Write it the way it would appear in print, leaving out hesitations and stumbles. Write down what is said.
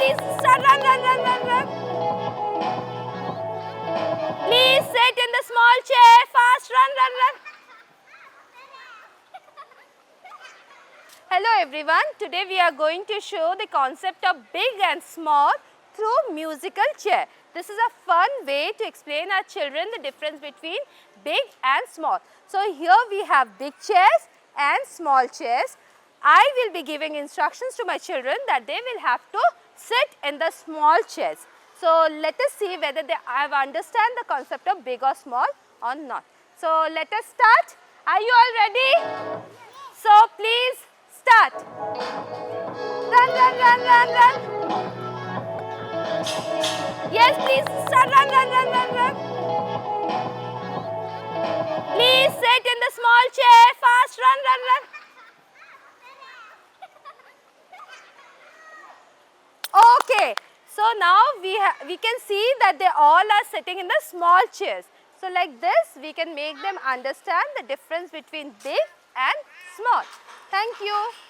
please start. Run, run, run, run, run. Please sit in the small chair. Fast, run, run, run. Hello everyone. Today we are going to show the concept of big and small through musical chair. This is a fun way to explain our children the difference between big and small. So here we have big chairs and small chairs. I will be giving instructions to my children that they will have to sit in the small chairs. So let us see whether they have understand the concept of big or small or not. So let us start. Are you all ready? So please start. Run, run, run, run, run. Yes, please start. Run, run, run, run, run. Please sit in the small chair. Fast, run, run, run. Okay, so now we can see that they all are sitting in the small chairs. So like this, we can make them understand the difference between big and small. Thank you.